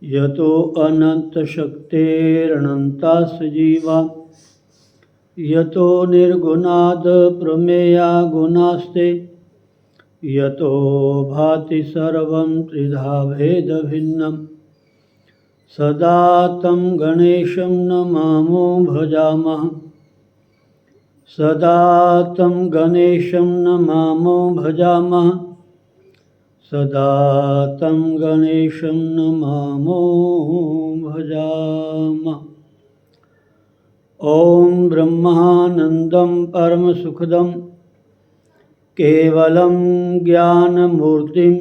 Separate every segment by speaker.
Speaker 1: यतो अनन्तशक्तेरनन्ता सजीवा यतो निर्गुणाद् प्रमेया गुणास्ते यतो भाति सर्वं त्रिधा भेदभिन्नं सदा तं गणेशं नमामो भजामः सदा तं गणेशं नमामो भजामः सदा तं गणेशं नमामो भजामः। ॐ ब्रह्मानन्दं परमसुखदं केवलं ज्ञानमूर्तिं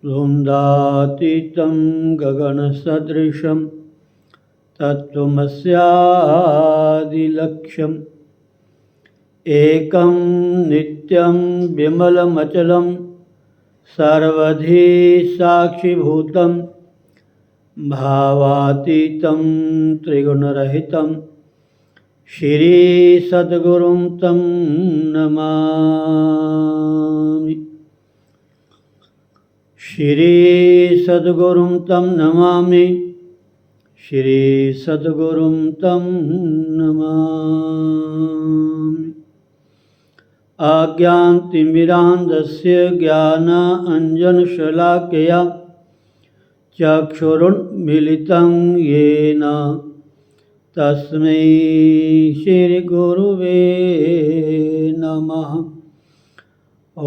Speaker 1: द्वन्द्वातीतं गगनसदृशं तत्त्वमस्यादिलक्ष्यम् एकं नित्यं विमलमचलं सर्वधी साक्षिभूतं भावातीतं त्रिगुणरहितं श्रीसद्गुरुं तं नमामि श्रीसद्गुरुं तं नमामि श्रीसद्गुरुं तं नमामि। अज्ञानतिमिरान्धस्य ज्ञानाञ्जनशलाकया चक्षुरुन्मीलितं येन तस्मै श्रीगुरुवे नमः। ॐ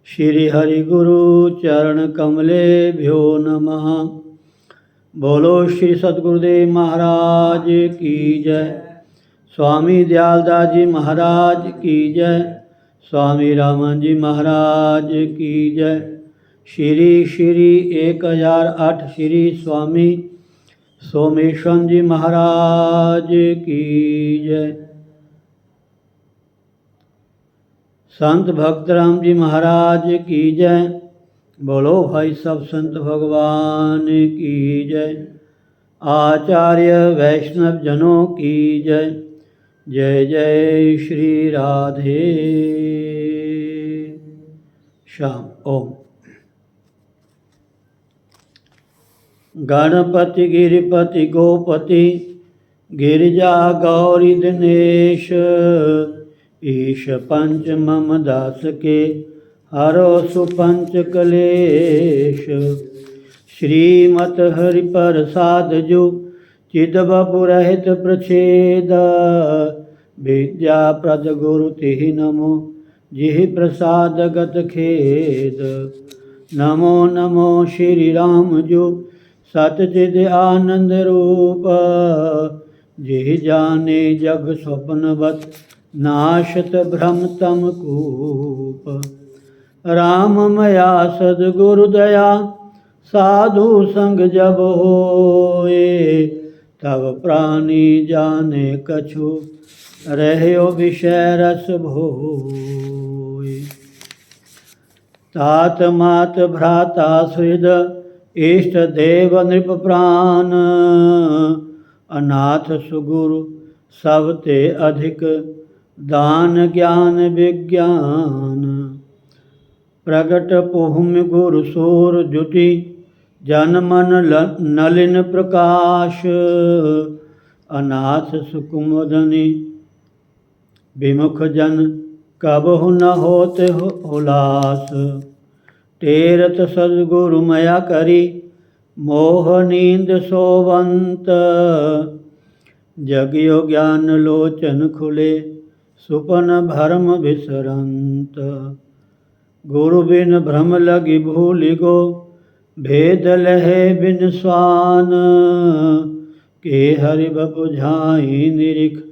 Speaker 1: श्री हरिगुरु चरण कमलेभ्यो नमः। बोलो श्री सद्गुरुदेव महाराज की जय। स्वामी दयालदास जी महाराज की जय। स्वामी रामन जी महाराज की जय। श्री श्री 1008 श्री स्वामी सोमेश्वर जी महाराज की जय। संत भक्तराम जी महाराज की जय। बोलो भाई सब संत भगवान की जय। आचार्य वैष्णव जनों की जय। जय जय श्री राधे श्याम। ओम। गणपति गिरिपति गोपति गिरिजा गौरी दिनेश ईश पंच मम दास के हरो सुपंच कलेश। श्रीमत हरि प्रसाद जो चिद बपु रहित प्रछेद विद्या प्रद गुरु तिहि नमो जिहि प्रसाद गत खेद। नमो नमो श्री राम जो सतचिद आनंद रूप जिहि जाने जग स्वप्नवत नाशत भ्रम तम कूप। राम मया सद्गुरु दया साधु संग जब होए तब प्राणी जाने कछु रह्यो विषय रस भोए। तात मात भ्राता सुहृद इष्ट देव नृप प्राण अनाथ सुगुरु सब ते अधिक दान ज्ञान विज्ञान। प्रगट पुहुम गुरु सूर जुटी जन मन नलिन प्रकाश, अनाथ सुकुमदनि विमुख जन कबहु न होते उलास। तेरत सद्गुरु मया करी मोह नींद सोवंत, जगियो ज्ञान लोचन खुले सुपन भरम विसरंत। गुरु बिन भ्रम लगी भूलि गो भेद लहे बिन स्वान, के हरि बुझाई निरिख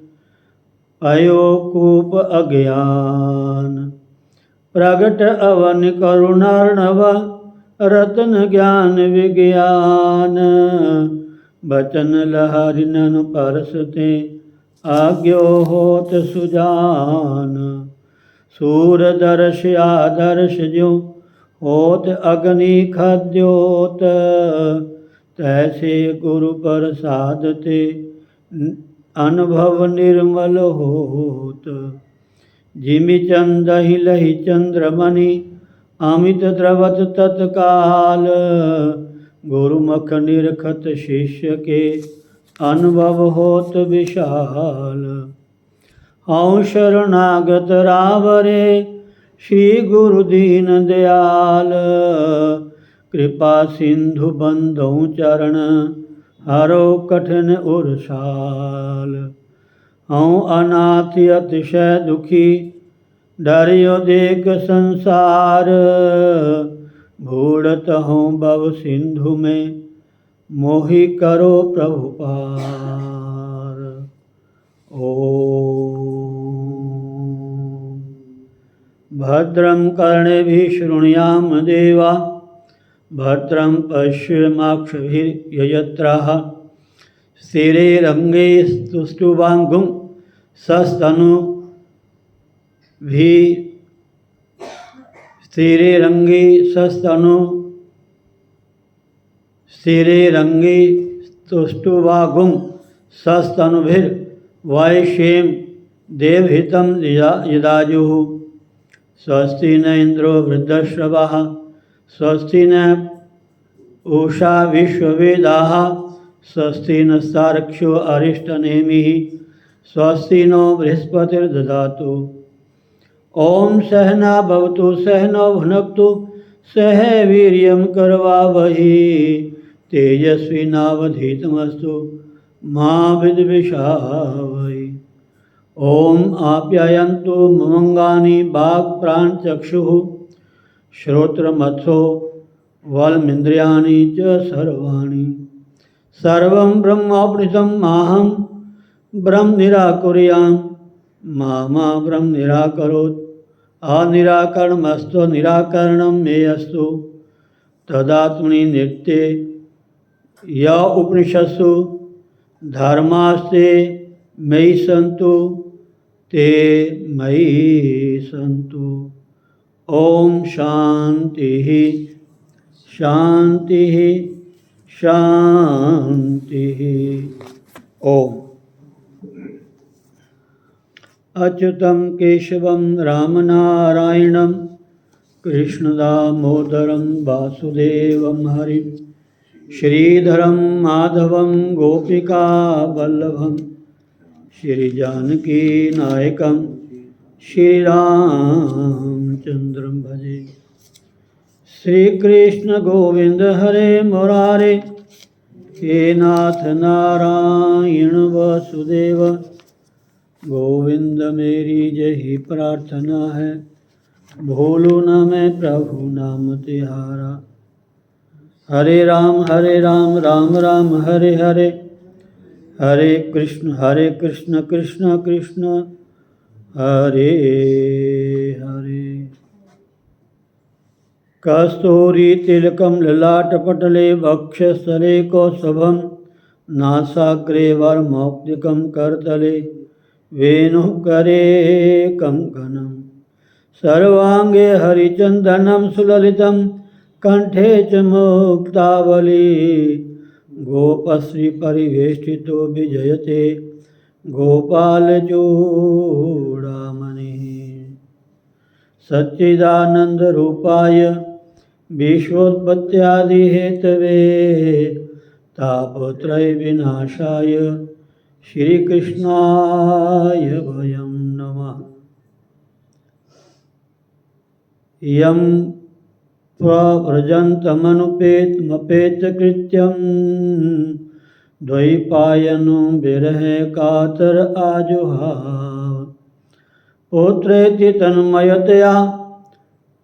Speaker 1: अयो कूप अज्ञान। प्रगट अवन करुणार्णव रतन ज्ञान विज्ञान, बचन लहरि नन परसते आज्ञो होत सुजान। सूरदर्श आदर्श ज्यों होत अग्नि खद्योत, तैसे गुरु प्रसाद ते अनुभव निर्मल होत। जिमि चंदहि लहि चंद्रमणि अमित द्रवत तत्काल, गुरुमुख निरखत शिष्य के अनुभव होत विशाल। हऊँ शरणागत रावरे श्री गुरु दीन दयाल, कृपा सिंधु बंधु चरण हरो कठिन उरसाल। हऊँ अनाथ अतिशय दुखी डरियो देख संसार, भूड़त हूँ भव सिंधु में मोहि करो प्रभु पार। ओम भद्रं कर्णेभिः शृणुयाम देवा, भद्रं पश्येमाक्षभिर्यजत्राः। स्थिरैरङ्गैस्तुष्टुवागुं सस्तनुभिर्वैश्येम देवहितं यदाजुः। स्वस्ति न इंद्रो वृद्धश्रवाः, स्वस्ति न उषा विश्ववेदाः, स्वस्ति नस्तार्क्ष्यो अरिष्टनेमिः, स्वस्ति नो बृहस्पतिर्दधातु। ओम सहना भवतु सहनौ भुनक्तु सह वीर्यं करवावहि, तेजस्विनावधीतमस्तु मा विद्विषावहि। ओम आप्यायन्तु ममंगानि वाक्प्राणचक्षुः, श्रोत्रमथो बलमिन्द्रियाणि च सर्वाणि। सर्वं ब्रह्मोपनिषदं माहं ब्रह्म निराकुर्यां, मा ब्रह्म निराकरोत्। अनिराकरणमस्तु निराकरणं मे अस्तु, तदात्मनि नित्ये य उपनिषत्सु धर्मास्ते मयि सन्तु ते मयि सन्तु। ओम शांति शांति शांति। ओम अच्युतं केशवं रामनारायणं कृष्णदामोदरं वासुदेवं हरिं, श्रीधरं माधवं गोपिकावल्लभं, श्रीजानकीनायकं श्रीरामचन्द्रं भजे। श्रीकृष्ण गोविंद हरे मुरारे, हे नाथ नारायण वासुदेव। गोविंद मेरी यही प्रार्थना है, भूलू न मैं प्रभु नाम तिहारा। हरे राम राम राम हरे हरे, हरे कृष्ण कृष्ण कृष्ण हरे हरे। कस्तूरी तिलकं ललाटपटले वक्षस्थले कौस्तभं, नासाग्रे वरमौक्तिकं करतले वेणुकरे कंकणं। सर्वांगे हरिचन्दनं सुललितं, कंठे च मुक्तावली। गोपश्री परिवेष्टितो विजयते गोपालचूडामणिः। सच्चिदानन्दरूपाय विश्वोत्पत्त्यादि हेतवे तापत्रय विनाशाय श्री कृष्णाय वयं नमः। यं प्रव्रजन्तमनुपेतकृत्यं द्वैपायनो विरहे कातर आजुहाव। पुत्रेति तन्मयतया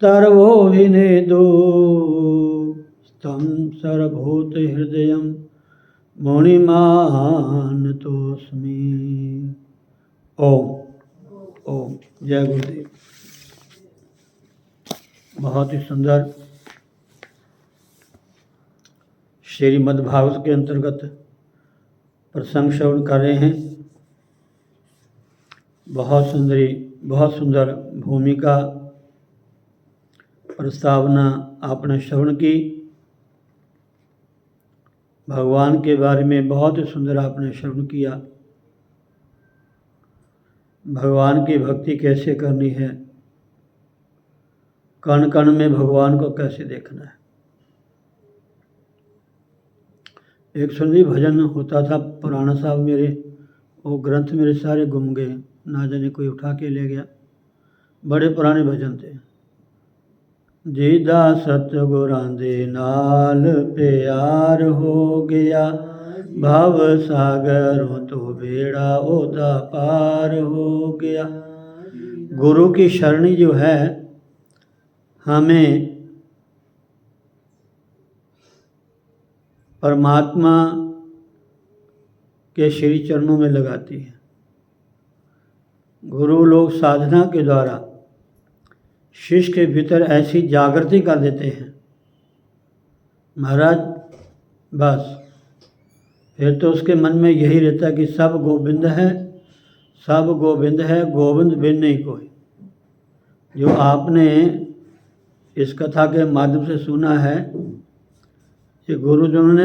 Speaker 1: तर्वोऽभिनेदो तं सर्वभूतहृदयं मुनिमानतोऽस्मि। ओम ओम। जय गुरुदेव। बहुत ही सुंदर श्रीमद्भागवत के अंतर्गत प्रसंग श्रवण कर रहे हैं। बहुत सुंदर भूमिका प्रस्तावना आपने श्रवण की। भगवान के बारे में बहुत ही सुंदर आपने श्रवण किया। भगवान की भक्ति कैसे करनी है, कण कण में भगवान को कैसे देखना है। एक सुंदर भजन होता था पुराना साहब, मेरे वो ग्रंथ मेरे सारे गुम गए, ना जाने कोई उठा के ले गया। बड़े पुराने भजन थे। जीदा सतगुरां दे नाल प्यार हो गया, भव सागरों तो बेड़ा ओदा पार हो गया। गुरु की शरणी जो है हमें परमात्मा के श्री चरणों में लगाती है। गुरु लोग साधना के द्वारा शिष्य के भीतर ऐसी जागृति कर देते हैं, महाराज बस फिर तो उसके मन में यही रहता कि सब गोविंद है, सब गोविंद है, गोविंद बिन नहीं कोई। जो आपने इस कथा के माध्यम से सुना है कि गुरुजनों ने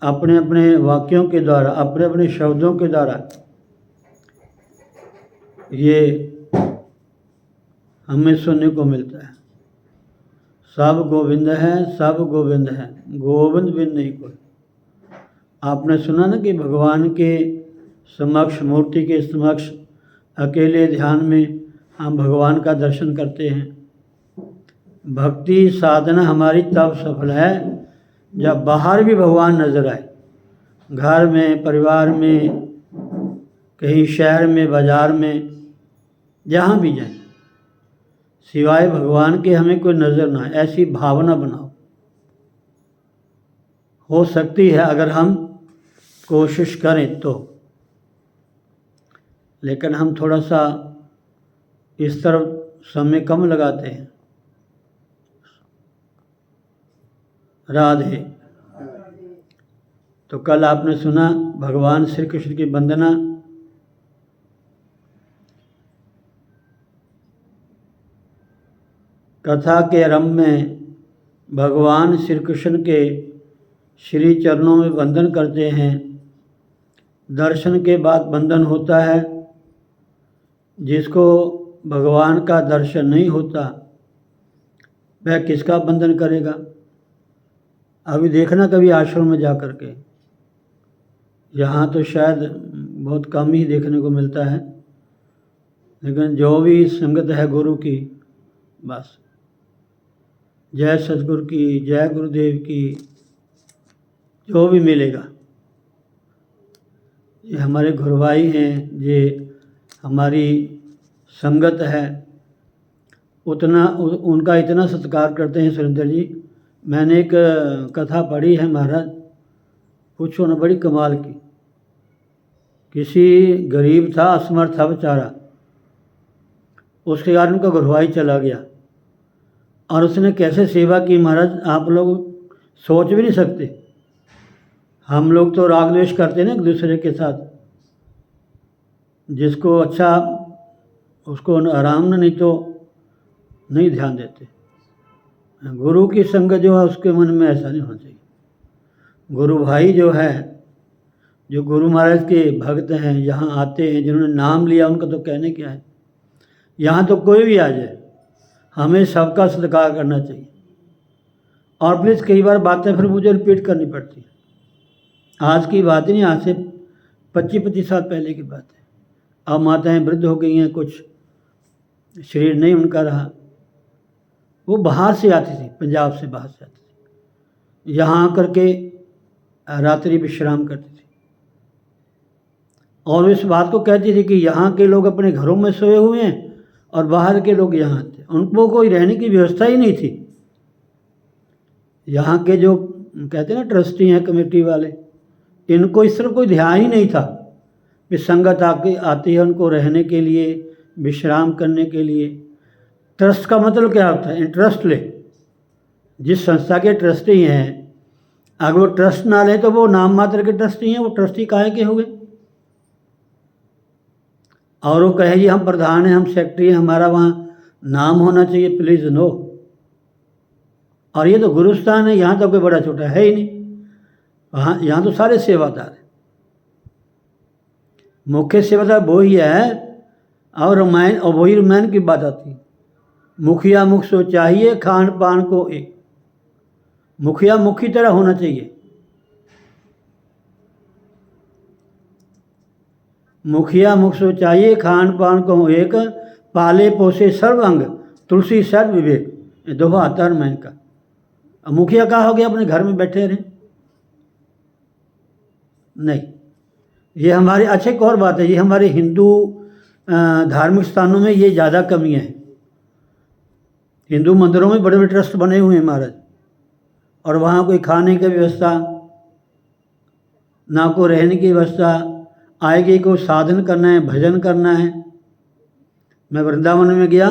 Speaker 1: अपने अपने वाक्यों के द्वारा, अपने अपने शब्दों के द्वारा ये हमें सुनने को मिलता है। सब गोविंद है, सब गोविंद है, गोविंद बिन नहीं कोई। आपने सुना ना कि भगवान के समक्ष, मूर्ति के समक्ष अकेले ध्यान में हम भगवान का दर्शन करते हैं। भक्ति साधना हमारी तब सफल है जब बाहर भी भगवान नजर आए। घर में, परिवार में, कहीं शहर में, बाजार में, जहाँ भी जाए, सिवाय भगवान के हमें कोई नज़र ना आए, ऐसी भावना बनाओ। हो सकती है अगर हम कोशिश करें तो, लेकिन हम थोड़ा सा इस तरफ समय कम लगाते हैं। राधे। तो कल आपने सुना भगवान श्री कृष्ण की वंदना। कथा के आरंभ में भगवान श्री कृष्ण के श्री चरणों में वंदन करते हैं। दर्शन के बाद वंदन होता है। जिसको भगवान का दर्शन नहीं होता वह किसका वंदन करेगा। अभी देखना कभी आश्रम में जा कर के, यहाँ तो शायद बहुत कम ही देखने को मिलता है, लेकिन जो भी संगत है गुरु की, बस जय सतगुरु की, जय गुरुदेव की, जो भी मिलेगा। ये हमारे गुरुभाई हैं, ये हमारी संगत है, उतना उनका इतना सत्कार करते हैं सुरेंद्र जी। मैंने एक कथा पढ़ी है महाराज, पूछो ना, बड़ी कमाल की। किसी गरीब था, असमर्थ था बेचारा, उसके कारण उनका गुरुभाई चला गया और उसने कैसे सेवा की महाराज, आप लोग सोच भी नहीं सकते। हम लोग तो राग द्वेष करते ना एक दूसरे के साथ, जिसको अच्छा उसको आराम नहीं तो नहीं ध्यान देते। गुरु की संगत जो है उसके मन में ऐसा नहीं होना चाहिए। गुरु भाई जो है, जो गुरु महाराज के भक्त हैं, यहाँ आते हैं, जिन्होंने नाम लिया, उनका तो कहने क्या है। यहाँ तो कोई भी आ जाए, हमें सबका सत्कार करना चाहिए। और प्लीज़ कई बार बातें फिर मुझे रिपीट करनी पड़ती है। आज की बात नहीं, आज से 25-25 साल पहले की बात है। अब माताएं वृद्ध हो गई हैं, कुछ शरीर नहीं उनका रहा। वो बाहर से आती थी, पंजाब से बाहर से आती थी, यहाँ आकर के रात्रि विश्राम करती थी और इस बात को कहती थी कि यहाँ के लोग अपने घरों में सोए हुए हैं और बाहर के लोग यहाँ थे। उनको कोई रहने की व्यवस्था ही नहीं थी। यहाँ के जो कहते हैं ना ट्रस्टी हैं, कमेटी वाले, इनको इस तरफ कोई ध्यान ही नहीं था कि संगत आती है उनको रहने के लिए, विश्राम करने के लिए। ट्रस्ट का मतलब क्या होता है? इंटरेस्ट ले। जिस संस्था के ट्रस्टी हैं, अगर वो ट्रस्ट ना लें तो वो नाम मात्र के ट्रस्टी हैं, वो ट्रस्टी काहे के हो गए? और वो कहे जी हम प्रधान हैं, हम सेक्रेटरी हैं, हमारा वहाँ नाम होना चाहिए, प्लीज़ नो। और ये तो गुरुस्थान है, यहाँ तो कोई बड़ा छोटा है ही नहीं। वहाँ यहाँ तो सारे सेवादार हैं। मुख्य सेवादार वो ही है और वही रामायण की बात आती है। मुखिया मुख सो चाहिए, खान पान को एक। मुखिया मुख की तरह होना चाहिए। मुखिया मुख सो चाहिए, खान पान को एक, पाले पोसे सर्व अंग, तुलसी सर्व विवेक। ये दोहा आता है रामायण का। अब मुखिया कहा हो गया अपने घर में बैठे रहे? नहीं। ये हमारे, अच्छा एक और बात है, ये हमारे हिंदू धार्मिक स्थानों में ये ज़्यादा कमियाँ हैं। हिंदू मंदिरों में बड़े बड़े ट्रस्ट बने हुए हैं महाराज, और वहाँ कोई खाने की व्यवस्था ना, को रहने की व्यवस्था। आएगी को साधन करना है, भजन करना है। मैं वृंदावन में गया,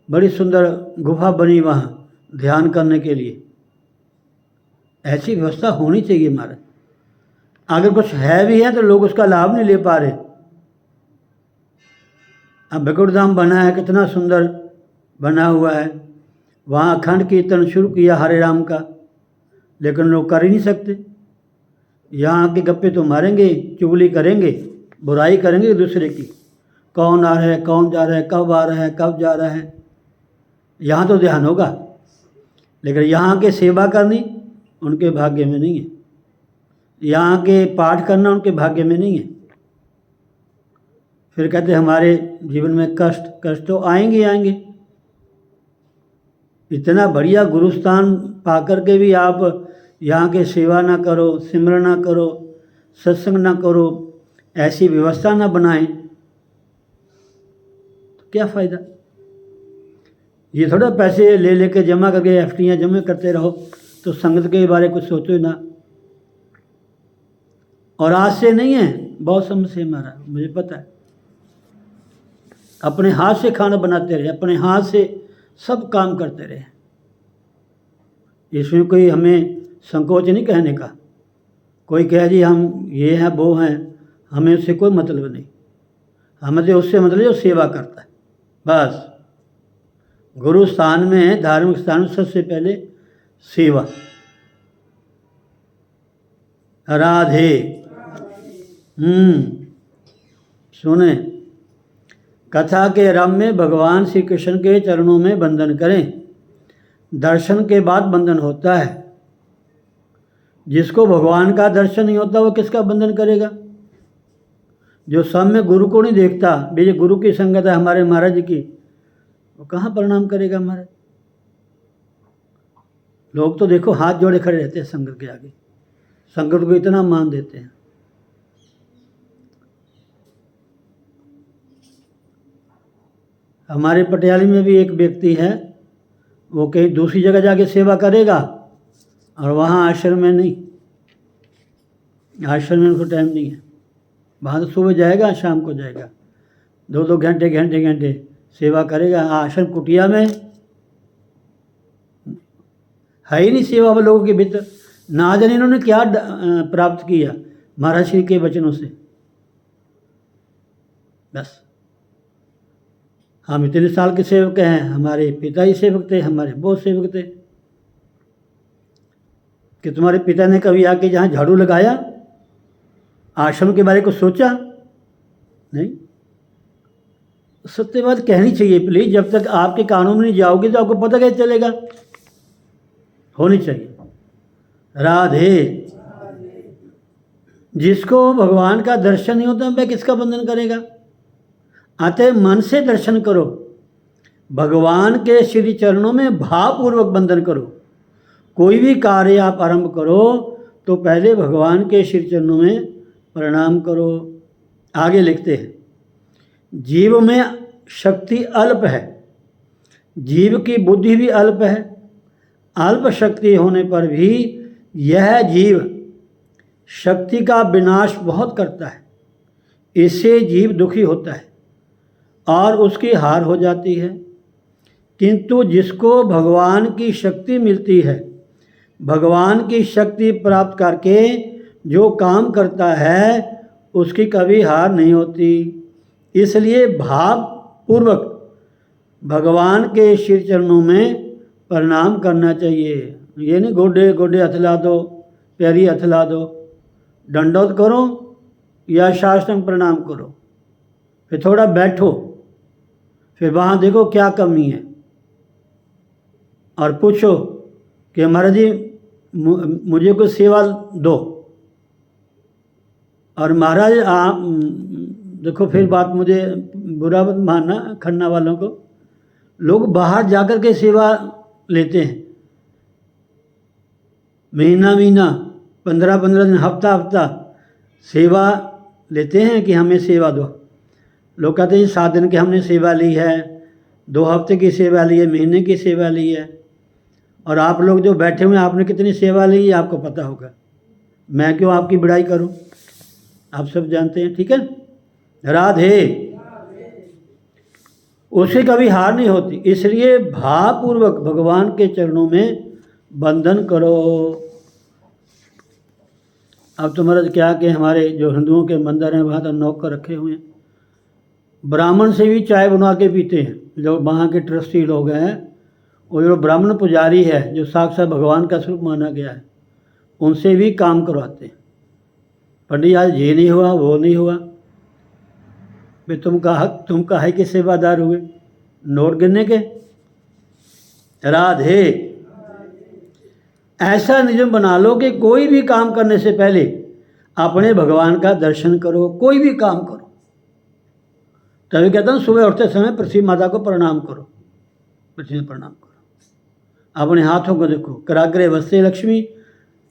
Speaker 1: बड़ी सुंदर गुफा बनी वहाँ ध्यान करने के लिए। ऐसी व्यवस्था होनी चाहिए महाराज। अगर कुछ है भी है तो लोग उसका लाभ नहीं ले पा रहे। अब बैकुंठ धाम बना है, कितना सुंदर बना हुआ है। वहाँ अखंड कीर्तन शुरू किया हरे राम का, लेकिन लोग कर ही नहीं सकते। यहाँ के गप्पे तो मारेंगे, चुगली करेंगे, बुराई करेंगे एक दूसरे की, कौन आ रहा है, कौन जा रहा है, कब आ रहा है, कब जा रहा है। यहाँ तो ध्यान होगा, लेकिन यहाँ के सेवा करनी उनके भाग्य में नहीं है। यहाँ के पाठ करना उनके भाग्य में नहीं है। फिर कहते हमारे जीवन में कष्ट तो आएंगे आएंगे। इतना बढ़िया गुरुस्थान पा कर के भी आप यहाँ के सेवा ना करो, सिमरन ना करो, सत्संग ना करो, ऐसी व्यवस्था ना बनाएं, तो क्या फ़ायदा? ये थोड़ा पैसे ले लेके जमा करके एफडीयाँ जमा करते रहो तो संगत के बारे कुछ सोचो ही ना। और आज से नहीं है, बहुत समय से हमारा, मुझे पता है। अपने हाथ से खाना बनाते रहे, अपने हाथ से सब काम करते रहे। इसमें कोई हमें संकोच नहीं कहने का। कोई कहे जी हम ये हैं वो हैं, हमें उससे कोई मतलब नहीं। हमें तो उससे मतलब जो सेवा करता है बस। गुरु स्थान में, धार्मिक स्थान में सबसे पहले सेवा। राधे। सुने, कथा के आरंभ में भगवान श्री कृष्ण के चरणों में वंदन करें। दर्शन के बाद वंदन होता है। जिसको भगवान का दर्शन नहीं होता वो किसका वंदन करेगा? जो सब में गुरु को नहीं देखता, ये गुरु की संगत है हमारे महाराज जी की, वो कहाँ प्रणाम करेगा महाराज? लोग तो देखो हाथ जोड़े खड़े रहते हैं संगत के आगे, संगत को इतना मान देते हैं। हमारे पटियाली में भी एक व्यक्ति है, वो कहीं दूसरी जगह जाके सेवा करेगा और वहाँ आश्रम में नहीं, आश्रम में उनको टाइम नहीं है। वहाँ तो सुबह जाएगा, शाम को जाएगा, 2-2 घंटे सेवा करेगा। आश्रम कुटिया में है ही नहीं सेवा वो लोगों के भीतर। ना जाने इन्होंने क्या प्राप्त किया महाराज श्री के वचनों से। बस हम इतने साल के सेवक हैं, हमारे पिता ही सेवक थे, हमारे बहुत सेवक थे। कि तुम्हारे पिता ने कभी आके जहाँ झाड़ू लगाया, आश्रम के बारे को सोचा? नहीं। सत्य बात कहनी चाहिए प्लीज। जब तक आपके कानों में नहीं जाओगे तो आपको पता कैसे चलेगा? होनी चाहिए। राधे। जिसको भगवान का दर्शन नहीं होता वह किसका बंधन करेगा? अतः मन से दर्शन करो, भगवान के श्री चरणों में भावपूर्वक बंधन करो। कोई भी कार्य आप आरंभ करो तो पहले भगवान के श्री चरणों में प्रणाम करो। आगे लिखते हैं, जीव में शक्ति अल्प है, जीव की बुद्धि भी अल्प है। अल्प शक्ति होने पर भी यह जीव शक्ति का विनाश बहुत करता है। इससे जीव दुखी होता है और उसकी हार हो जाती है। किंतु जिसको भगवान की शक्ति मिलती है, भगवान की शक्ति प्राप्त करके जो काम करता है उसकी कभी हार नहीं होती। इसलिए भावपूर्वक भगवान के श्री चरणों में प्रणाम करना चाहिए। ये नहीं गोडे गोडे हथला दो, पैरी हथला दो, दंडोत करो या साष्टांग प्रणाम करो, फिर थोड़ा बैठो, फिर वहाँ देखो क्या कमी है और पूछो कि महाराज जी मुझे कुछ सेवा दो। और महाराज आप देखो, फिर बात मुझे बुरा मत मानना, खन्ना वालों को, लोग बाहर जाकर के सेवा लेते हैं, महीना महीना, 15-15 दिन, हफ्ता हफ्ता सेवा लेते हैं कि हमें सेवा दो। लोग कहते हैं 7 दिन की हमने सेवा ली है, 2 हफ्ते की सेवा ली है, महीने की सेवा ली है। और आप लोग जो बैठे हुए हैं, आपने कितनी सेवा ली है आपको पता होगा, मैं क्यों आपकी बड़ाई करूं, आप सब जानते हैं। ठीक है, राधे। उसे कभी हार नहीं होती, इसलिए भावपूर्वक भगवान के चरणों में बंधन करो। अब तो महाराज क्या कि हमारे जो हिंदुओं के मंदिर हैं वहाँ तो नौकर रखे हुए हैं, ब्राह्मण से भी चाय बनवा के पीते हैं। जो वहाँ के ट्रस्टी लोग हैं, वो जो ब्राह्मण पुजारी है जो साक्षात भगवान का स्वरूप माना गया है, उनसे भी काम करवाते हैं। पंडित आज ये नहीं हुआ, वो नहीं हुआ, भाई तुम काहे के सेवादार हुए, नोट गिनने के। राधे। ऐसा नियम बना लो कि कोई भी काम करने से पहले अपने भगवान का दर्शन करो, कोई भी काम करो। तभी कहता हूँ सुबह उठते समय पृथ्वी माता को प्रणाम करो, पृथ्वी में प्रणाम करो। अपने हाथों को देखो, कराग्रे वस्ते लक्ष्मी,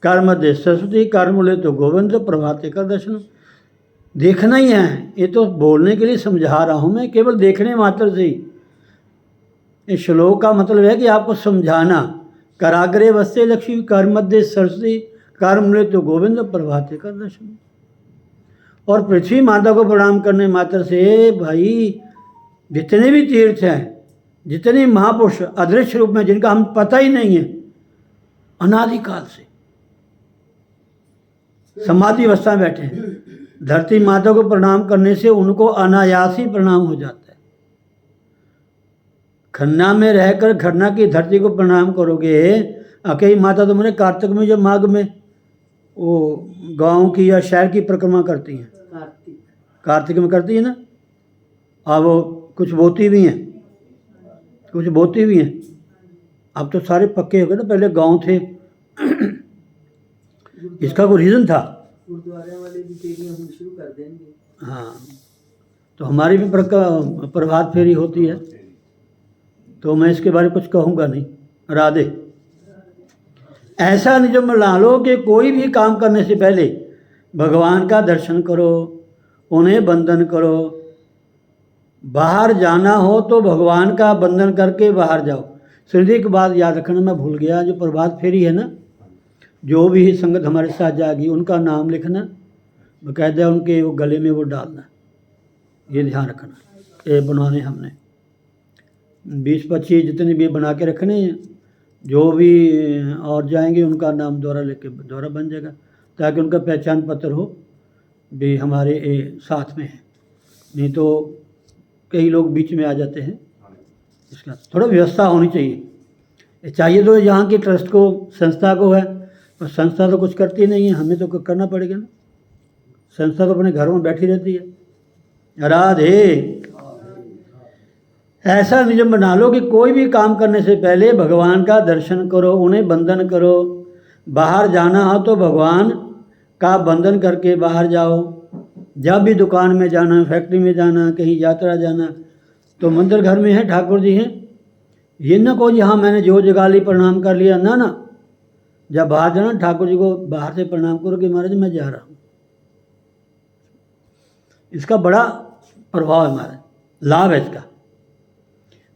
Speaker 1: कर मध्य सरस्वती, कर मूले तो गोविंद, प्रभाते कर दर्शन। देखना ही है, ये तो बोलने के लिए समझा रहा हूँ मैं, केवल देखने मात्र से ही। इस श्लोक का मतलब है कि आपको समझाना, कराग्रे वस्ते लक्ष्मी, कर मध्य सरस्वती, कर मूले तो गोविंद, प्रभाते कर दर्शन। और पृथ्वी माता को प्रणाम करने मात्र से भाई जितने भी तीर्थ हैं, जितने महापुरुष अदृश्य रूप में जिनका हम पता ही नहीं है, अनादिकाल से समाधि अवस्था में बैठे हैं, धरती माता को प्रणाम करने से उनको अनायास ही प्रणाम हो जाता है। खन्ना में रहकर खन्ना की धरती को प्रणाम करोगे, अकेली माता तो मेरे कार्तिक में जो माघ में वो गांव की या शहर की परिक्रमा करती हैं, कार्तिक में करती है ना, और वो कुछ बोती भी हैं, कुछ बोती भी हैं। अब तो सारे पक्के हो गए ना, पहले गांव थे। इसका कोई रीज़न था,
Speaker 2: गुरुद्वारे वाले भी फेरियां होनी शुरू कर देंगे।
Speaker 1: हाँ, तो हमारी भी प्रभात फेरी होती है, तो मैं इसके बारे में कुछ कहूँगा नहीं। राधे। ऐसा नियम बना लो कि कोई भी काम करने से पहले भगवान का दर्शन करो, उन्हें वंदन करो। बाहर जाना हो तो भगवान का वंदन करके बाहर जाओ। श्रीजी की बात याद रखना, मैं भूल गया, जो प्रभात फेरी है ना, जो भी संगत हमारे साथ जाएगी उनका नाम लिखना, बाकायदा उनके वो गले में वो डालना, ये ध्यान रखना। ये बनवाने हमने 20-25 जितने भी बना के रखने हैं, जो भी और जाएंगे उनका नाम द्वारा लेके द्वारा बन जाएगा, ताकि उनका पहचान पत्र हो भी हमारे साथ में है। नहीं तो कई लोग बीच में आ जाते हैं, इसका थोड़ा व्यवस्था होनी चाहिए। चाहिए तो यहाँ की ट्रस्ट को, संस्था को है, और संस्था तो कुछ करती नहीं है, हमें तो करना पड़ेगा ना। संस्था तो अपने घरों में बैठी रहती है। राधे। ऐसा नियम बना लो कि कोई भी काम करने से पहले भगवान का दर्शन करो, उन्हें वंदन करो। बाहर जाना हो तो भगवान का वंदन करके बाहर जाओ। जब भी दुकान में जाना, फैक्ट्री में जाना, कहीं यात्रा जाना, तो मंदिर घर में है, ठाकुर जी हैं। ये ना कहो जी हाँ मैंने जो जगा ली प्रणाम कर लिया, ना ना। जब बाहर जाना ठाकुर जी को बाहर से प्रणाम करो कि महाराज मैं जा रहा हूँ। इसका बड़ा प्रभाव है, हमारा लाभ है इसका।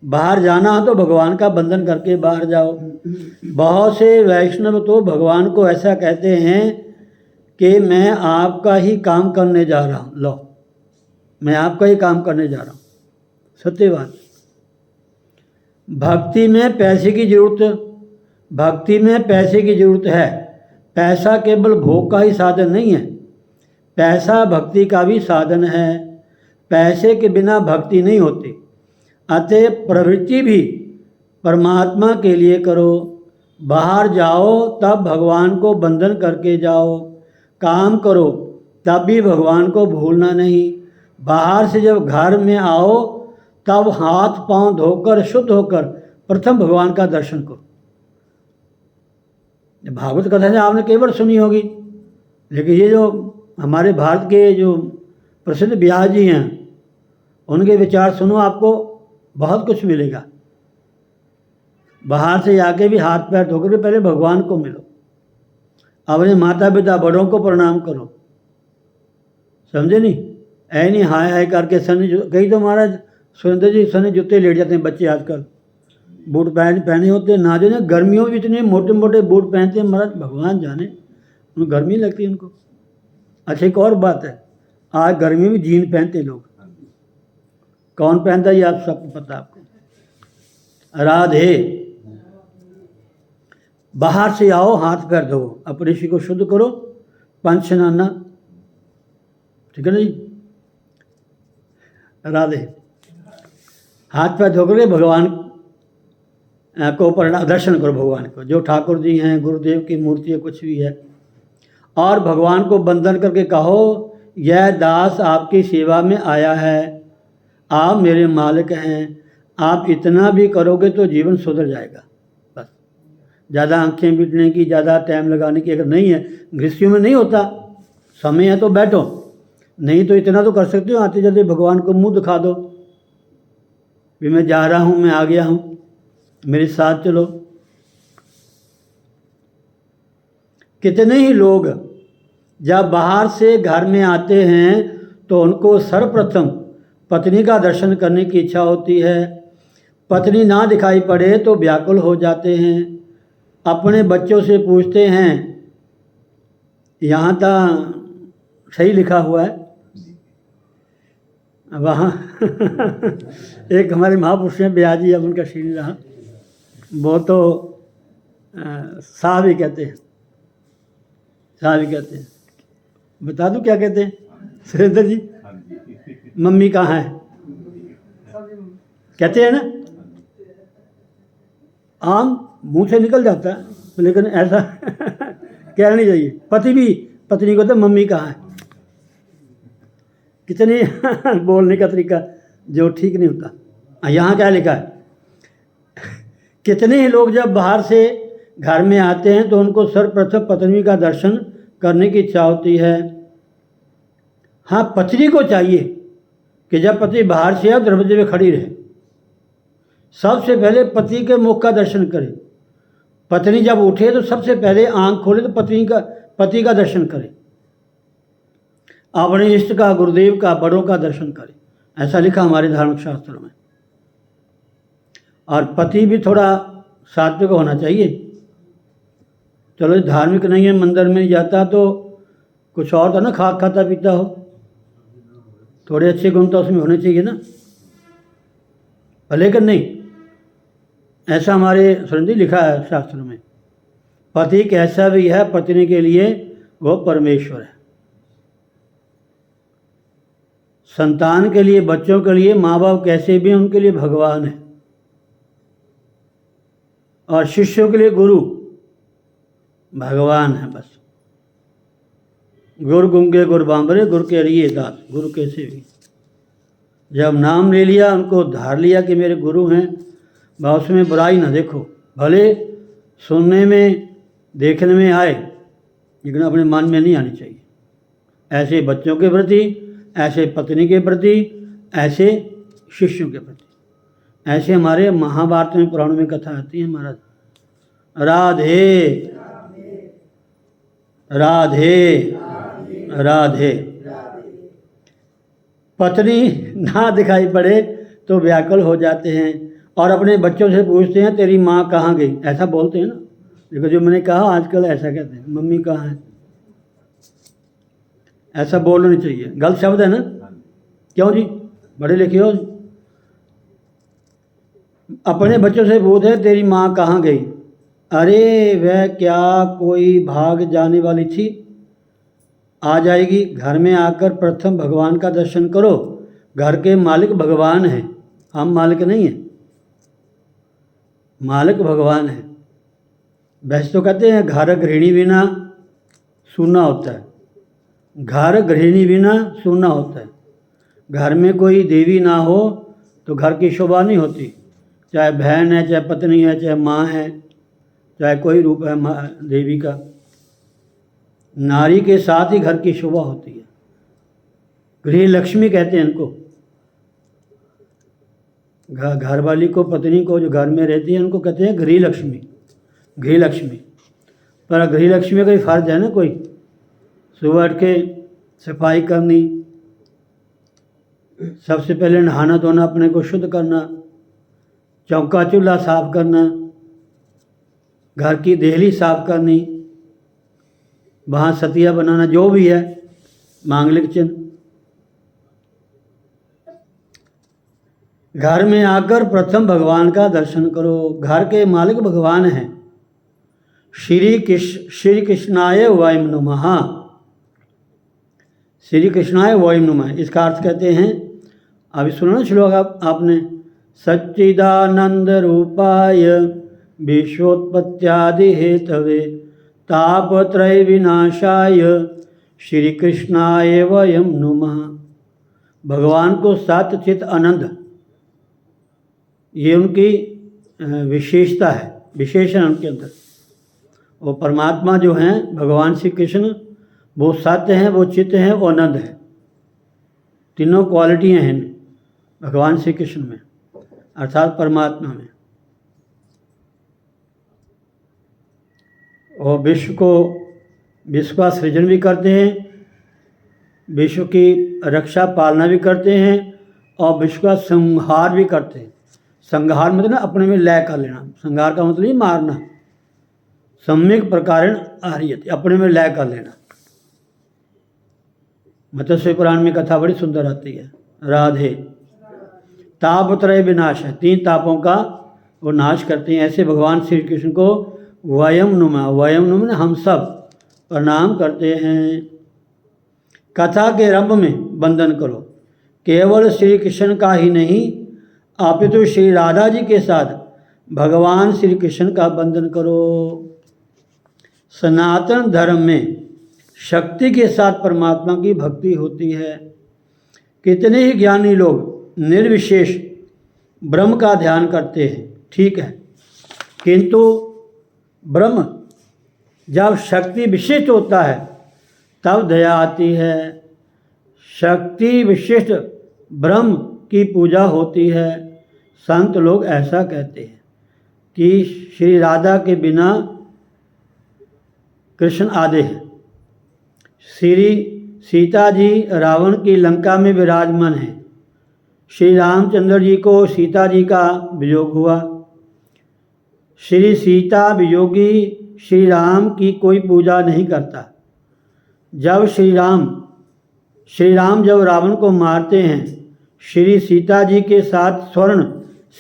Speaker 1: बाहर जाना हो तो भगवान का वंदन करके बाहर जाओ। बहुत से वैष्णव तो भगवान को ऐसा कहते हैं कि मैं आपका ही काम करने जा रहा हूँ, लो मैं आपका ही काम करने जा रहा हूँ। सत्य बात। भक्ति में पैसे की जरूरत है। पैसा केवल भोग का ही साधन नहीं है, पैसा भक्ति का भी साधन है। पैसे के बिना भक्ति नहीं होती। अतः प्रवृत्ति भी परमात्मा के लिए करो। बाहर जाओ तब भगवान को वंदन करके जाओ। काम करो तब भी भगवान को भूलना नहीं। बाहर से जब घर में आओ तब हाथ पांव धोकर शुद्ध होकर प्रथम भगवान का दर्शन करो। भागवत कथा ने आपने कई बार सुनी होगी, लेकिन ये जो हमारे भारत के जो प्रसिद्ध व्यास जी हैं उनके विचार सुनो, आपको बहुत कुछ मिलेगा। बाहर से आके भी हाथ पैर धोकर के पहले भगवान को मिलो। अपने माता पिता बड़ों को प्रणाम करो, समझे नहीं? ऐ नहीं हाय हाय करके सनी कई तो महाराज सुरेंद्र जी सनी जूते लेट जाते हैं बच्चे आजकल, बूट पहने होते हैं ना, जो ना गर्मियों में इतने मोटे मोटे बूट पहनते हैं महाराज, भगवान जाने उनको गर्मी लगती है उनको। अच्छा एक और बात है, आज गर्मी में जीन पहनते लोग, कौन पहनता है ये आप सबको पता। आपको राधे। बाहर से आओ हाथ पैर धो, अपने ऋषि को शुद्ध करो, पंच स्नाना, ठीक है ना जी। राधे। हाथ पैर धोकर भगवान को दर्शन करो, भगवान को जो ठाकुर जी हैं, गुरुदेव की मूर्ति है, कुछ भी है, और भगवान को वंदन करके कहो यह दास आपकी सेवा में आया है, आप मेरे मालिक हैं। आप इतना भी करोगे तो जीवन सुधर जाएगा। बस ज़्यादा आंखें बीटने की, ज़्यादा टाइम लगाने की अगर नहीं है, गृहस्थियों में नहीं होता, समय है तो बैठो, नहीं तो इतना तो कर सकते हो, आते जाते भगवान को मुंह दिखा दो भी मैं जा रहा हूँ, मैं आ गया हूँ, मेरे साथ चलो। कितने ही लोग जब बाहर से घर में आते हैं तो उनको सर्वप्रथम पत्नी का दर्शन करने की इच्छा होती है। पत्नी ना दिखाई पड़े तो व्याकुल हो जाते हैं, अपने बच्चों से पूछते हैं, यहाँ तक सही लिखा हुआ है वहाँ एक हमारे महापुरुष हैं ब्याजी, अब उनका श्री रहा, वो तो साहब ही कहते हैं, साहब ही कहते हैं। बता दूं क्या कहते हैं सुरेंद्र जी? मम्मी कहाँ है कहते हैं ना, आम मुंह से निकल जाता है, लेकिन ऐसा कहना नहीं चाहिए। पति भी पत्नी को तो मम्मी कहाँ है, कितने बोलने का तरीका जो ठीक नहीं होता। यहाँ क्या लिखा है, कितने ही लोग जब बाहर से घर में आते हैं तो उनको सर्वप्रथम पत्नी का दर्शन करने की इच्छा होती है। हाँ, पत्नी को चाहिए कि जब पति बाहर से आए दरवाजे में खड़ी रहे, सबसे पहले पति के मुख का दर्शन करे। पत्नी जब उठे तो सबसे पहले आंख खोले तो पति का दर्शन करे, अपने इष्ट का, गुरुदेव का, बड़ों का दर्शन करे, ऐसा लिखा हमारे धार्मिक शास्त्रों में। और पति भी थोड़ा सात्विक होना चाहिए। चलो धार्मिक नहीं है, मंदिर में नहीं जाता, तो कुछ और तो ना खाता पीता हो, थोड़े अच्छे गुण तो उसमें होने चाहिए ना, लेकिन नहीं, ऐसा हमारे सुरेंद्र जी लिखा है शास्त्रों में। पति कैसा भी है, पत्नी के लिए वो परमेश्वर है। संतान के लिए, बच्चों के लिए माँ बाप कैसे भी हैं, उनके लिए भगवान है। और शिष्यों के लिए गुरु भगवान है। बस गुरु गुंगे गुरु बांबरे, गुरु के लिए दास, गुरु कैसे भी। जब नाम ले लिया, उनको धार लिया कि मेरे गुरु हैं, वह उसमें बुराई ना देखो, भले सुनने में देखने में आए लेकिन अपने मन में नहीं आनी चाहिए। ऐसे बच्चों के प्रति, ऐसे पत्नी के प्रति, ऐसे शिष्यों के प्रति, ऐसे हमारे महाभारत में पुराणों में कथा आती है महाराज। राधे राधे राधे। पत्नी ना दिखाई पड़े तो व्याकुल हो जाते हैं और अपने बच्चों से पूछते हैं तेरी माँ कहाँ गई, ऐसा बोलते हैं ना। देखो जो मैंने कहा आजकल ऐसा कहते हैं, मम्मी कहाँ है, ऐसा बोलना नहीं चाहिए, गलत शब्द है ना। क्यों जी, बड़े लिखे हो। अपने बच्चों से पूछते हैं तेरी माँ कहाँ गई, अरे वह क्या कोई भाग जाने वाली थी, आ जाएगी। घर में आकर प्रथम भगवान का दर्शन करो। घर के मालिक भगवान हैं, हम मालिक नहीं हैं, मालिक भगवान है। वैसे तो कहते हैं घर गृहिणी बिना सूना होता है, घर गृहिणी बिना सूना होता है। घर में कोई देवी ना हो तो घर की शोभा नहीं होती, चाहे बहन है, चाहे पत्नी है, चाहे माँ है, चाहे कोई रूप है देवी का। नारी के साथ ही घर की शोभा होती है। गृह लक्ष्मी कहते हैं इनको। घर वाली को, पत्नी को जो घर में रहती है उनको कहते हैं गृह लक्ष्मी, गृह लक्ष्मी। पर गृह लक्ष्मी का ही फर्ज है ना कोई, सुबह उठ के सफाई करनी, सबसे पहले नहाना धोना, अपने को शुद्ध करना, चौका चूल्हा साफ करना, घर की देहली साफ करनी, वहाँ सतिया बनाना, जो भी है मांगलिक चिन्ह। घर में आकर प्रथम भगवान का दर्शन करो। घर के मालिक भगवान हैं। श्री कृष्णाय वयं नमः, श्री कृष्णाय वयं नमः, इसका अर्थ कहते हैं, अभी सुना श्लोक आपने, सच्चिदानंद रूपाय विश्वोत्पत्त्यादि हेतवे तापत्रय विनाशाय श्री कृष्णाय वयं नमः। भगवान को सत्य चित आनंद, ये उनकी विशेषता है, विशेषण उनके अंदर। वो परमात्मा जो हैं भगवान श्री कृष्ण, वो सत्य हैं, वो चित्त हैं, वो आनंद है। तीनों क्वालिटियाँ हैं भगवान श्री कृष्ण में, अर्थात परमात्मा में। और विश्व का सृजन भी करते हैं, विश्व की रक्षा पालना भी करते हैं और विश्व का संहार भी करते हैं। संहार मतलब ना अपने में लय कर लेना, संहार का मतलब ही मारना। सम्यक प्रकारेण आह्रियते, अपने में लय कर लेना। मत्स्य पुराण में कथा बड़ी सुंदर आती है। राधे। तापत्रय विनाश है, 3 तापों का वो नाश करते हैं। ऐसे भगवान श्री कृष्ण को वयं नुमा, वयं नुमा हम सब प्रणाम करते हैं। कथा के रंभ में वंदन करो। केवल श्री कृष्ण का ही नहीं अपितु श्री राधा जी के साथ भगवान श्री कृष्ण का वंदन करो। सनातन धर्म में शक्ति के साथ परमात्मा की भक्ति होती है। कितने ही ज्ञानी लोग निर्विशेष ब्रह्म का ध्यान करते हैं, ठीक है, किंतु ब्रह्म जब शक्ति विशिष्ट होता है तब दया आती है। शक्ति विशिष्ट ब्रह्म की पूजा होती है। संत लोग ऐसा कहते हैं कि श्री राधा के बिना कृष्ण आधे हैं। श्री सीता जी रावण की लंका में विराजमान हैं। श्री रामचंद्र जी को सीता जी का वियोग हुआ। श्री सीता वियोगी श्री राम की कोई पूजा नहीं करता। जब श्री राम जब रावण को मारते हैं, श्री सीता जी के साथ स्वर्ण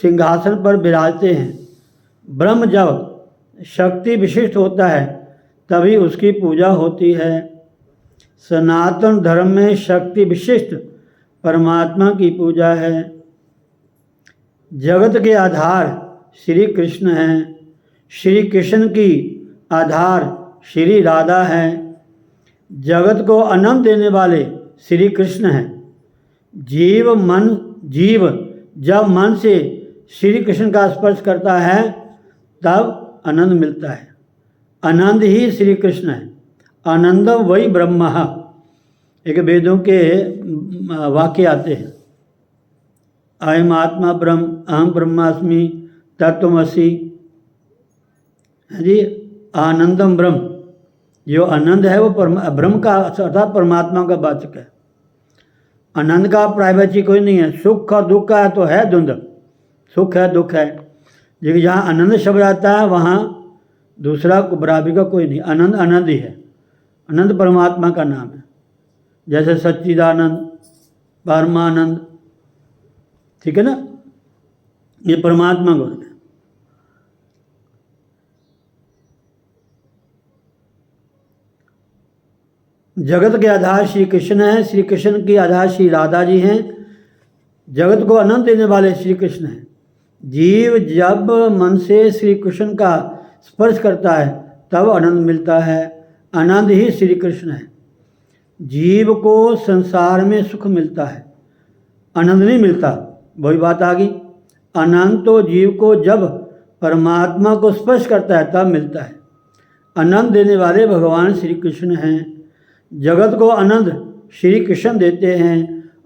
Speaker 1: सिंहासन पर विराजते हैं। ब्रह्म जब शक्ति विशिष्ट होता है तभी उसकी पूजा होती है। सनातन धर्म में शक्ति विशिष्ट परमात्मा की पूजा है। जगत के आधार श्री कृष्ण हैं। श्री कृष्ण की आधार श्री राधा हैं। जगत को आनंद देने वाले श्री कृष्ण हैं। जीव मन जीव जब मन से श्री कृष्ण का स्पर्श करता है तब आनंद मिलता है। आनंद ही श्री कृष्ण है। आनंदम वही ब्रह्म। एक वेदों के वाक्य आते हैं, अयम आत्मा ब्रह्म, अहम ब्रह्मास्मि, तत्वमसि। है जी, आनंदम ब्रह्म। जो आनंद है वो ब्रह्म का अर्थात परमात्मा का वाचक है। आनंद का प्राइवेसी कोई नहीं है। सुख और दुख का तो है द्वंद्व, सुख है दुख है, लेकिन जहाँ आनंद शब्द आता है वहाँ दूसरा बराबरी का कोई नहीं। आनंद आनंद ही है। आनंद परमात्मा का नाम है, जैसे सच्चिदानंद, परमानंद, ठीक है ना, ये परमात्मा गुण है। जगत के आधार श्री कृष्ण है, श्री कृष्ण की आधार श्री राधा जी हैं। जगत को आनंद देने वाले श्री कृष्ण हैं। जीव जब मन से श्री कृष्ण का स्पर्श करता है तब आनंद मिलता है। आनंद ही श्री कृष्ण है। जीव को संसार में सुख मिलता है, आनंद नहीं मिलता। वही बात आ गई। आनंद तो जीव को जब परमात्मा को स्पर्श करता है तब मिलता है। आनंद देने वाले भगवान श्री कृष्ण हैं। जगत को आनंद श्री कृष्ण देते हैं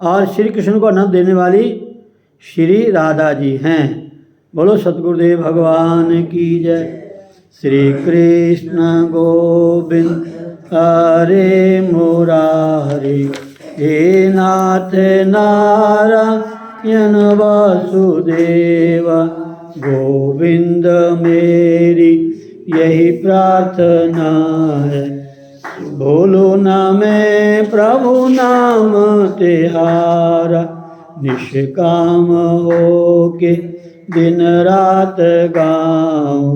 Speaker 1: और श्री कृष्ण को आनंद देने वाली श्री राधा जी हैं। बोलो सतगुरुदेव भगवान की जय। श्री कृष्ण गोविंद हरे मुरारी, हे नाथ नारायण वासुदेव। गोविंद मेरी यही प्रार्थना है, बोलो ना मैं प्रभु नाम तिहारा। निष्काम हो के दिन रात गाऊं,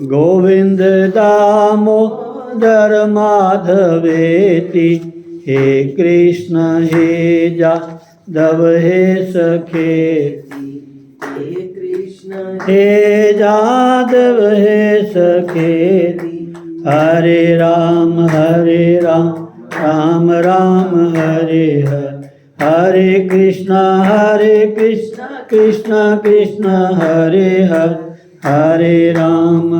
Speaker 1: गोविंद दामोदर माधवेति। हे कृष्ण हे जादव हे सखे,
Speaker 2: हे कृष्ण
Speaker 1: हे जादव हे सखे। हरे राम राम राम हरे हरे, हरे कृष्णा कृष्णा कृष्णा हरे हरे, हरे राम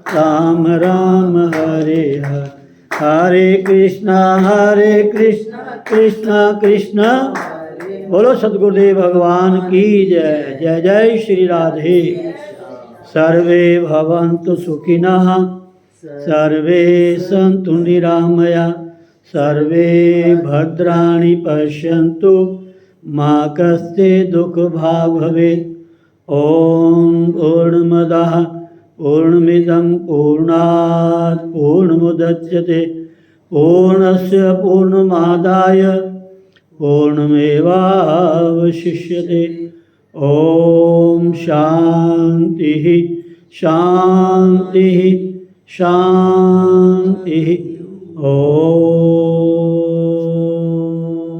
Speaker 1: राम राम हरे हरे, हरे कृष्णा कृष्णा कृष्णा। बोलो सतगुरुदेव भगवान की जय। जय जय श्री राधे। सर्वे भवन्तु सुखिनः, सर्वे सन्तु निरामया, सर्वे भद्राणि पश्यन्तु मा कश्चित् दुःखभाग् भवेत्। ॐ पूर्णमदः पूर्णमिदं पूर्णात् पूर्णमुदच्यते, पूर्णस्य पूर्णमादाय पूर्णमेवावशिष्यते। ओम शांति शांति शांति। ओम